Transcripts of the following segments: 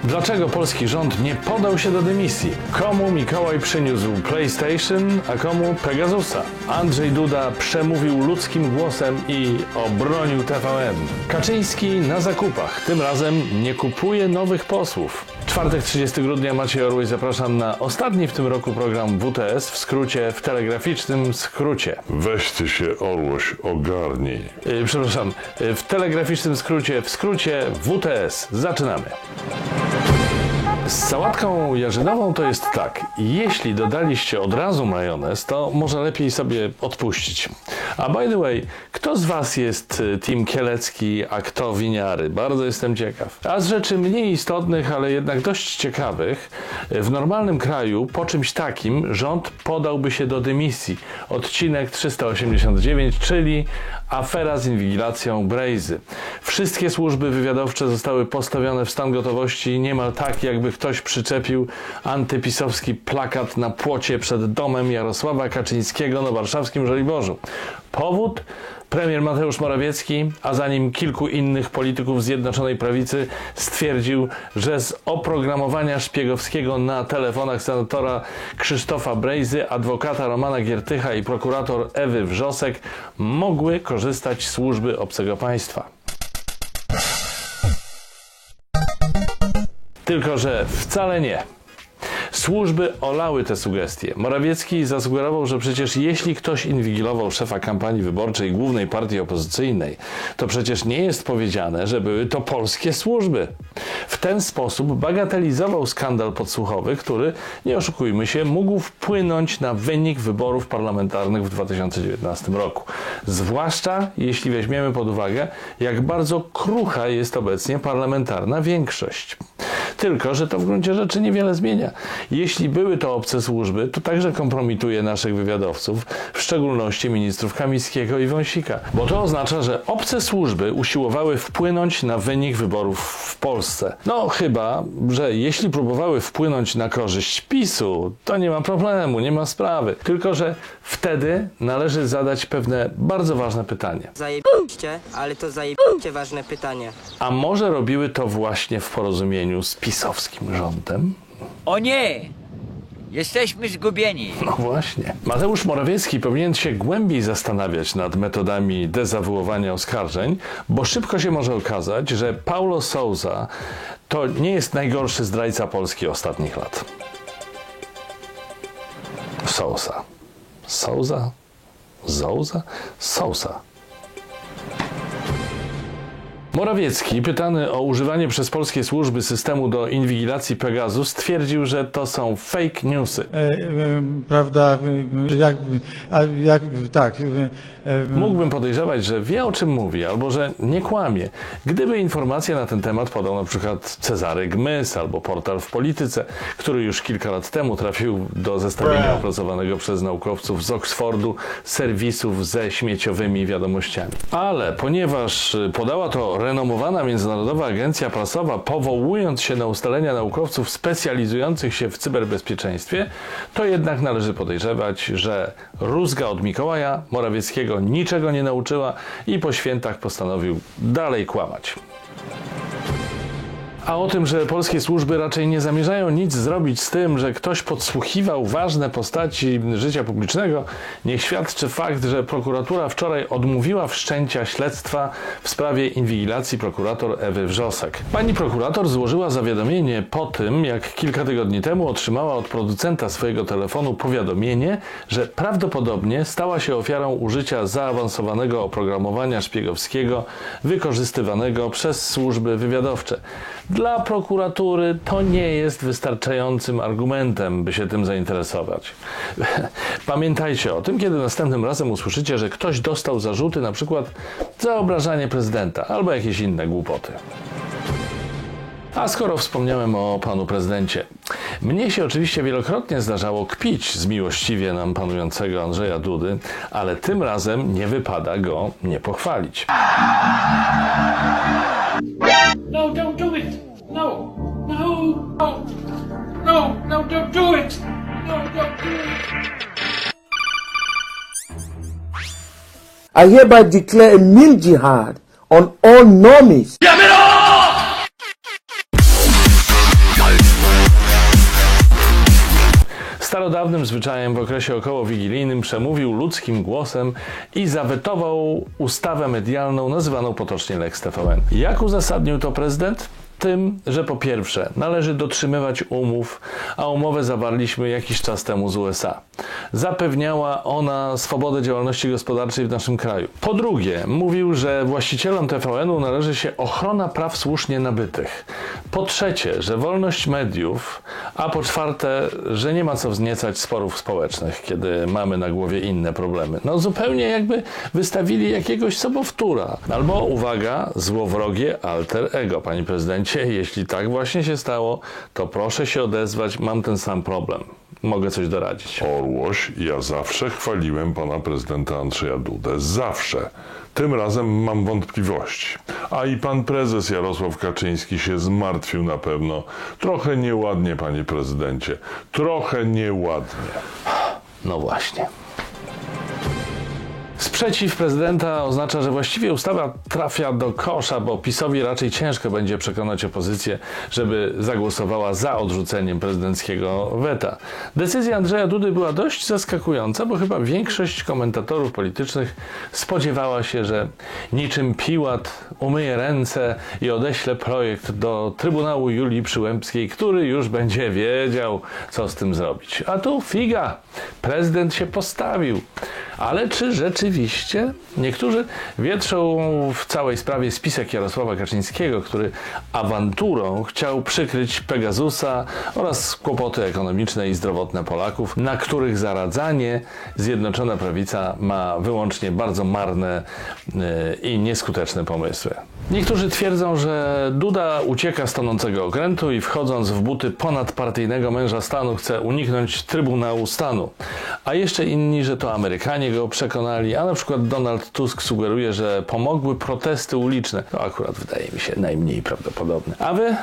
Dlaczego polski rząd nie podał się do dymisji? Komu Mikołaj przyniósł PlayStation, a komu Pegasusa? Andrzej Duda przemówił ludzkim głosem i obronił TVN. Kaczyński na zakupach. Tym razem nie kupuje nowych posłów. Czwartek, 30 grudnia, Maciej Orły, zapraszam na ostatni w tym roku program WTS, w skrócie, w telegraficznym skrócie. Weź ty się, Orłoś, ogarnij. Przepraszam, w telegraficznym skrócie, w skrócie WTS. Zaczynamy. Z sałatką jarzynową to jest tak, jeśli dodaliście od razu majonez, to może lepiej sobie odpuścić. A by the way, kto z was jest team Kielecki, a kto winiary? Bardzo jestem ciekaw. A z rzeczy mniej istotnych, ale jednak dość ciekawych, w normalnym kraju po czymś takim rząd podałby się do dymisji. Odcinek 389, czyli afera z inwigilacją Brejzy. Wszystkie służby wywiadowcze zostały postawione w stan gotowości, niemal tak, jakby ktoś przyczepił antypisowski plakat na płocie przed domem Jarosława Kaczyńskiego na warszawskim Żoliborzu. Powód? Premier Mateusz Morawiecki, a za nim kilku innych polityków Zjednoczonej Prawicy stwierdził, że z oprogramowania szpiegowskiego na telefonach senatora Krzysztofa Brejzy, adwokata Romana Giertycha i prokurator Ewy Wrzosek mogły korzystać służby obcego państwa. Tylko że wcale nie. Służby olały te sugestie. Morawiecki zasugerował, że przecież jeśli ktoś inwigilował szefa kampanii wyborczej głównej partii opozycyjnej, to przecież nie jest powiedziane, że były to polskie służby. W ten sposób bagatelizował skandal podsłuchowy, który, nie oszukujmy się, mógł wpłynąć na wynik wyborów parlamentarnych w 2019 roku. Zwłaszcza jeśli weźmiemy pod uwagę, jak bardzo krucha jest obecnie parlamentarna większość. Tylko że to w gruncie rzeczy niewiele zmienia. Jeśli były to obce służby, to także kompromituje naszych wywiadowców, w szczególności ministrów Kamińskiego i Wąsika. Bo to oznacza, że obce służby usiłowały wpłynąć na wynik wyborów w Polsce. No chyba, że jeśli próbowały wpłynąć na korzyść PiS-u, to nie ma problemu, nie ma sprawy. Tylko że wtedy należy zadać pewne bardzo ważne pytanie. Zajebiście, ale to zajebiście ważne pytanie. A może robiły to właśnie w porozumieniu z pisowskim rządem? O nie! Jesteśmy zgubieni. No właśnie. Mateusz Morawiecki powinien się głębiej zastanawiać nad metodami dezawuowania oskarżeń, bo szybko się może okazać, że Paulo Sousa to nie jest najgorszy zdrajca Polski ostatnich lat. Sousa. Sousa? Sousa? Sousa. Morawiecki, pytany o używanie przez polskie służby systemu do inwigilacji Pegasus, stwierdził, że to są fake newsy. Prawda, tak. Mógłbym podejrzewać, że wie, o czym mówi, albo że nie kłamie, gdyby informacje na ten temat podał na przykład Cezary Gmys albo portal w Polityce, który już kilka lat temu trafił do zestawienia opracowanego przez naukowców z Oxfordu serwisów ze śmieciowymi wiadomościami. Ale ponieważ podała to renomowana międzynarodowa agencja prasowa, powołując się na ustalenia naukowców specjalizujących się w cyberbezpieczeństwie, to jednak należy podejrzewać, że rózga od Mikołaja Morawieckiego niczego nie nauczyła i po świętach postanowił dalej kłamać. A o tym, że polskie służby raczej nie zamierzają nic zrobić z tym, że ktoś podsłuchiwał ważne postaci życia publicznego, niech świadczy fakt, że prokuratura wczoraj odmówiła wszczęcia śledztwa w sprawie inwigilacji prokurator Ewy Wrzosek. Pani prokurator złożyła zawiadomienie po tym, jak kilka tygodni temu otrzymała od producenta swojego telefonu powiadomienie, że prawdopodobnie stała się ofiarą użycia zaawansowanego oprogramowania szpiegowskiego wykorzystywanego przez służby wywiadowcze. Dla prokuratury to nie jest wystarczającym argumentem, by się tym zainteresować. Pamiętajcie o tym, kiedy następnym razem usłyszycie, że ktoś dostał zarzuty na przykład za obrażanie prezydenta albo jakieś inne głupoty. A skoro wspomniałem o panu prezydencie, mnie się oczywiście wielokrotnie zdarzało kpić z miłościwie nam panującego Andrzeja Dudy, ale tym razem nie wypada go nie pochwalić. No, don't do it! No! No! No! No! No, don't do it! No, don't do it! I hereby declare a meal jihad on all normies. starodawnym zwyczajem w okresie okołowigilijnym przemówił ludzkim głosem i zawetował ustawę medialną nazywaną potocznie Lex TVN. Jak uzasadnił to prezydent? Tym, że po pierwsze należy dotrzymywać umów, a umowę zawarliśmy jakiś czas temu z USA. Zapewniała ona swobodę działalności gospodarczej w naszym kraju. Po drugie, mówił, że właścicielom TVN-u należy się ochrona praw słusznie nabytych. Po trzecie, że wolność mediów, a po czwarte, że nie ma co wzniecać sporów społecznych, kiedy mamy na głowie inne problemy. No zupełnie jakby wystawili jakiegoś sobowtóra. Albo, uwaga, złowrogie alter ego, panie prezydencie. Jeśli tak właśnie się stało, to proszę się odezwać, mam ten sam problem. Mogę coś doradzić. Orłoś, ja zawsze chwaliłem pana prezydenta Andrzeja Dudę. Zawsze. Tym razem mam wątpliwości. A i pan prezes Jarosław Kaczyński się zmartwił na pewno. Trochę nieładnie, panie prezydencie. Trochę nieładnie. No właśnie. Sprzeciw prezydenta oznacza, że właściwie ustawa trafia do kosza, bo PiS-owi raczej ciężko będzie przekonać opozycję, żeby zagłosowała za odrzuceniem prezydenckiego weta. Decyzja Andrzeja Dudy była dość zaskakująca, bo chyba większość komentatorów politycznych spodziewała się, że niczym Piłat umyje ręce i odeśle projekt do Trybunału Julii Przyłębskiej, który już będzie wiedział, co z tym zrobić. A tu figa! Prezydent się postawił. Ale czy rzeczywiście? Niektórzy wietrzą w całej sprawie spisek Jarosława Kaczyńskiego, który awanturą chciał przykryć Pegasusa oraz kłopoty ekonomiczne i zdrowotne Polaków, na których zaradzanie Zjednoczona Prawica ma wyłącznie bardzo marne i nieskuteczne pomysły. Niektórzy twierdzą, że Duda ucieka z tonącego okrętu i wchodząc w buty ponadpartyjnego męża stanu chce uniknąć Trybunału Stanu. A jeszcze inni, że to Amerykanie go przekonali, a na przykład Donald Tusk sugeruje, że pomogły protesty uliczne. To akurat wydaje mi się najmniej prawdopodobne. A wy?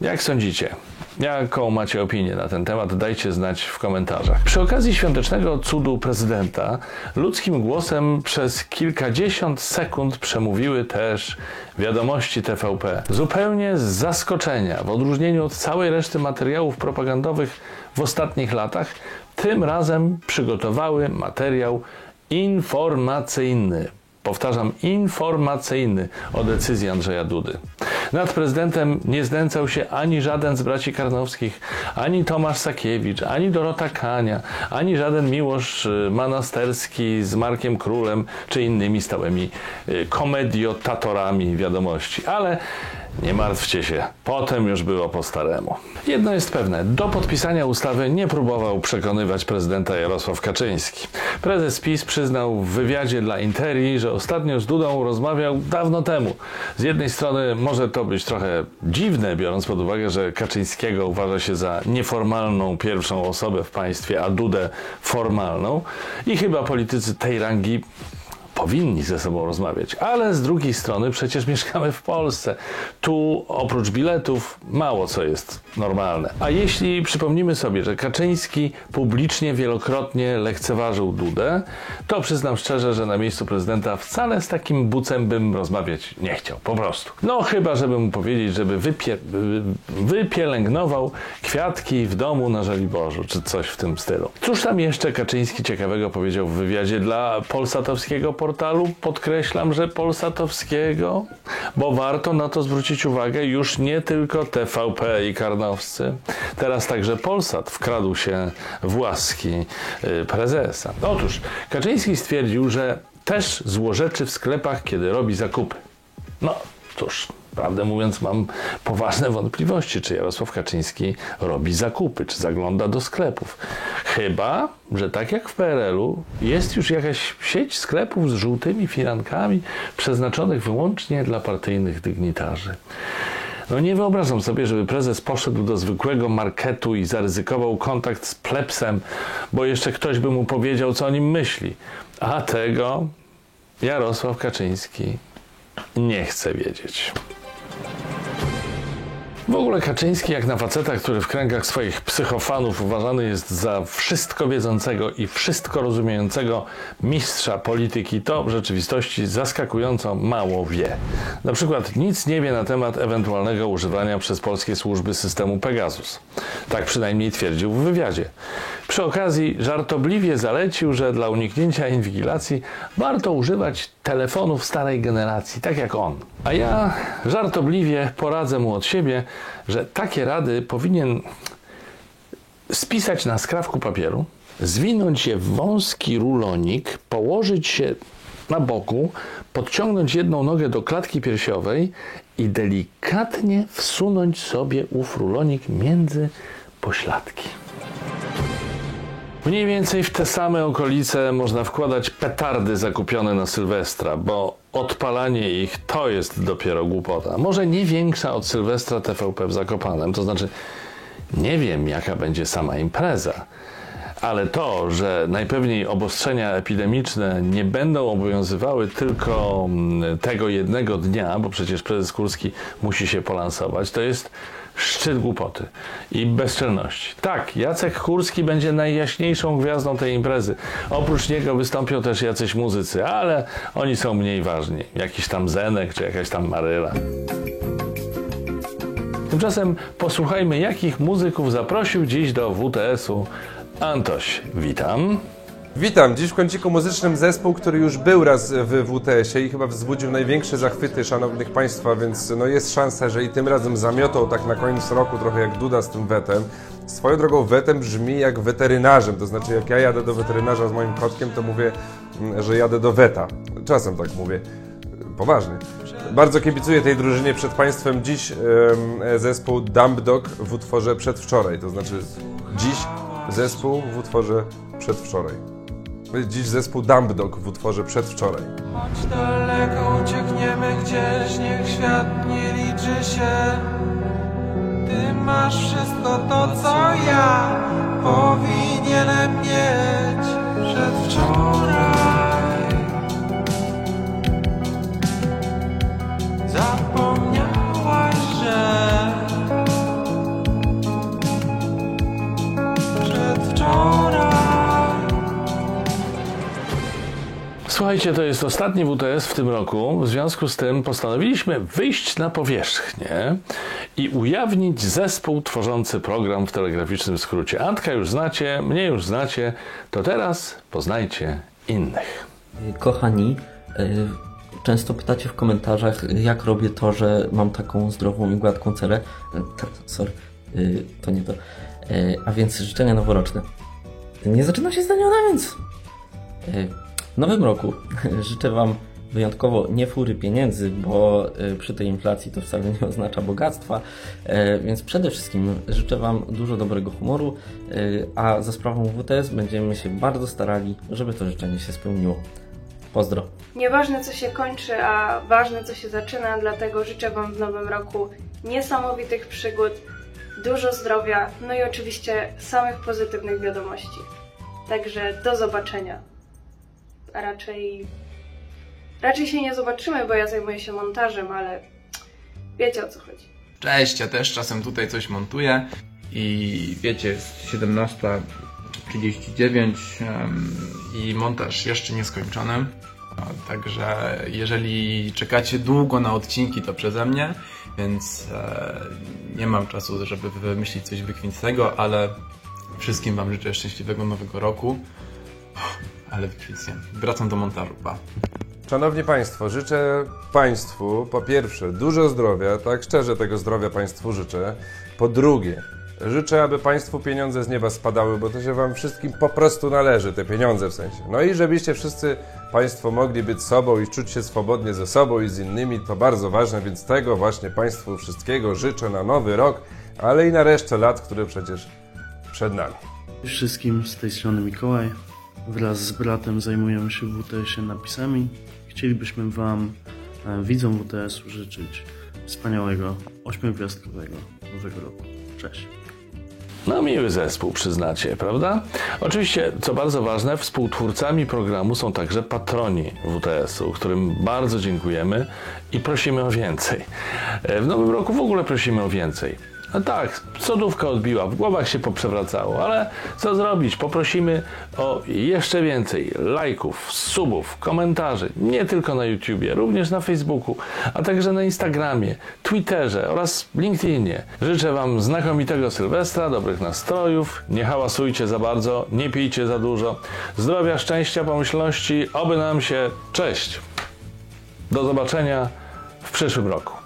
Jak sądzicie? Jaką macie opinię na ten temat? Dajcie znać w komentarzach. Przy okazji świątecznego cudu prezydenta ludzkim głosem przez kilkadziesiąt sekund przemówiły też wiadomości TVP. Zupełnie z zaskoczenia, w odróżnieniu od całej reszty materiałów propagandowych w ostatnich latach, tym razem przygotowały materiał informacyjny. Powtarzam, informacyjny o decyzji Andrzeja Dudy. Nad prezydentem nie znęcał się ani żaden z braci Karnowskich, ani Tomasz Sakiewicz, ani Dorota Kania, ani żaden Miłosz Manasterski z Markiem Królem, czy innymi stałymi komediotatorami wiadomości. Ale nie martwcie się, potem już było po staremu. Jedno jest pewne, do podpisania ustawy nie próbował przekonywać prezydenta Jarosław Kaczyński. Prezes PiS przyznał w wywiadzie dla Interi, że ostatnio z Dudą rozmawiał dawno temu. Z jednej strony może to być trochę dziwne, biorąc pod uwagę, że Kaczyńskiego uważa się za nieformalną pierwszą osobę w państwie, a Dudę formalną i chyba politycy tej rangi powinni ze sobą rozmawiać, ale z drugiej strony przecież mieszkamy w Polsce. Tu oprócz biletów mało co jest normalne. A jeśli przypomnimy sobie, że Kaczyński publicznie wielokrotnie lekceważył Dudę, to przyznam szczerze, że na miejscu prezydenta wcale z takim bucem bym rozmawiać nie chciał. Po prostu. No chyba, żeby mu powiedzieć, żeby wypielęgnował kwiatki w domu na Żoliborzu, czy coś w tym stylu. Cóż tam jeszcze Kaczyński ciekawego powiedział w wywiadzie dla polsatowskiego portalu? Podkreślam, że polsatowskiego, bo warto na to zwrócić uwagę, już nie tylko TVP i Karnowscy. Teraz także Polsat wkradł się w łaski prezesa. Otóż Kaczyński stwierdził, że też złorzeczy w sklepach, kiedy robi zakupy. No cóż, prawdę mówiąc, mam poważne wątpliwości, czy Jarosław Kaczyński robi zakupy, czy zagląda do sklepów. Chyba że tak jak w PRL-u jest już jakaś sieć sklepów z żółtymi firankami przeznaczonych wyłącznie dla partyjnych dygnitarzy. No nie wyobrażam sobie, żeby prezes poszedł do zwykłego marketu i zaryzykował kontakt z plebsem, bo jeszcze ktoś by mu powiedział, co o nim myśli. A tego Jarosław Kaczyński nie chce wiedzieć. W ogóle Kaczyński, jak na faceta, który w kręgach swoich psychofanów uważany jest za wszystko wiedzącego i wszystko rozumiejącego mistrza polityki, to w rzeczywistości zaskakująco mało wie. Na przykład nic nie wie na temat ewentualnego używania przez polskie służby systemu Pegasus. Tak przynajmniej twierdził w wywiadzie. Przy okazji żartobliwie zalecił, że dla uniknięcia inwigilacji warto używać telefonów starej generacji, tak jak on. A ja żartobliwie poradzę mu od siebie, że takie rady powinien spisać na skrawku papieru, zwinąć je w wąski rulonik, położyć się na boku, podciągnąć jedną nogę do klatki piersiowej i delikatnie wsunąć sobie ów rulonik między pośladki. Mniej więcej w te same okolice można wkładać petardy zakupione na Sylwestra, bo odpalanie ich to jest dopiero głupota. Może nie większa od Sylwestra TVP w Zakopanem, to znaczy nie wiem, jaka będzie sama impreza, ale to, że najpewniej obostrzenia epidemiczne nie będą obowiązywały tylko tego jednego dnia, bo przecież prezes Kurski musi się polansować, to jest szczyt głupoty i bezczelności. Tak, Jacek Kurski będzie najjaśniejszą gwiazdą tej imprezy. Oprócz niego wystąpią też jacyś muzycy, ale oni są mniej ważni. Jakiś tam Zenek czy jakaś tam Maryla. Tymczasem posłuchajmy, jakich muzyków zaprosił dziś do WTS-u Antoś. Witam. Witam. Dziś w kąciku muzycznym zespół, który już był raz w WTS-ie i chyba wzbudził największe zachwyty szanownych Państwa, więc no jest szansa, że i tym razem zamiotą tak na koniec roku trochę jak Duda z tym wetem. Swoją drogą wetem brzmi jak weterynarzem, to znaczy jak ja jadę do weterynarza z moim kotkiem, to mówię, że jadę do weta. Czasem tak mówię. Poważnie. Bardzo kibicuję tej drużynie przed Państwem. Dziś zespół Dumb Dog w utworze Przedwczoraj, to znaczy dziś zespół w utworze Przedwczoraj. Dziś zespół Dumb Dog w utworze Przedwczoraj. Choć daleko uciekniemy gdzieś, niech świat nie liczy się. Ty masz wszystko to, co ja powinienem mieć. Przedwczoraj zapomniałaś, że przedwczoraj. Słuchajcie, to jest ostatni WTS w tym roku, w związku z tym postanowiliśmy wyjść na powierzchnię i ujawnić zespół tworzący program w telegraficznym skrócie. Antka już znacie, mnie już znacie, to teraz poznajcie innych. Kochani, często pytacie w komentarzach, jak robię to, że mam taką zdrową i gładką cerę. Sorry, to nie to. A więc życzenia noworoczne. Nie zaczyna się zdaniona, więc w nowym roku życzę Wam wyjątkowo nie fury pieniędzy, bo przy tej inflacji to wcale nie oznacza bogactwa, więc przede wszystkim życzę Wam dużo dobrego humoru, a za sprawą WTS będziemy się bardzo starali, żeby to życzenie się spełniło. Pozdro! Nieważne co się kończy, a ważne co się zaczyna, dlatego życzę Wam w nowym roku niesamowitych przygód, dużo zdrowia, no i oczywiście samych pozytywnych wiadomości. Także do zobaczenia. A raczej się nie zobaczymy, bo ja zajmuję się montażem, ale wiecie o co chodzi. Cześć, ja też czasem tutaj coś montuję i wiecie, jest 17:39 i montaż jeszcze nieskończony. Także jeżeli czekacie długo na odcinki, to przeze mnie, więc nie mam czasu, żeby wymyślić coś wykwintnego, ale wszystkim Wam życzę szczęśliwego nowego roku. Ale wykwintnie. Wracam do montażu. Pa. Szanowni Państwo, życzę Państwu po pierwsze dużo zdrowia, tak szczerze tego zdrowia Państwu życzę. Po drugie, życzę, aby Państwu pieniądze z nieba spadały, bo to się Wam wszystkim po prostu należy, te pieniądze w sensie. No i żebyście wszyscy Państwo mogli być sobą i czuć się swobodnie ze sobą i z innymi, to bardzo ważne, więc tego właśnie Państwu wszystkiego życzę na nowy rok, ale i na resztę lat, które przecież przed nami. Wszystkim z tej strony Mikołaj. Wraz z bratem zajmujemy się w WTS-ie napisami. Chcielibyśmy Wam, widzom WTS-u, życzyć wspaniałego, 8-gwiazdkowego nowego roku. Cześć! No miły zespół, przyznacie, prawda? Oczywiście, co bardzo ważne, współtwórcami programu są także patroni WTS-u, którym bardzo dziękujemy i prosimy o więcej. W nowym roku w ogóle prosimy o więcej. No tak, sodówka odbiła, w głowach się poprzewracało, ale co zrobić? Poprosimy o jeszcze więcej lajków, subów, komentarzy, nie tylko na YouTubie, również na Facebooku, a także na Instagramie, Twitterze oraz LinkedInie. Życzę Wam znakomitego Sylwestra, dobrych nastrojów, nie hałasujcie za bardzo, nie pijcie za dużo, zdrowia, szczęścia, pomyślności, oby nam się... Cześć! Do zobaczenia w przyszłym roku.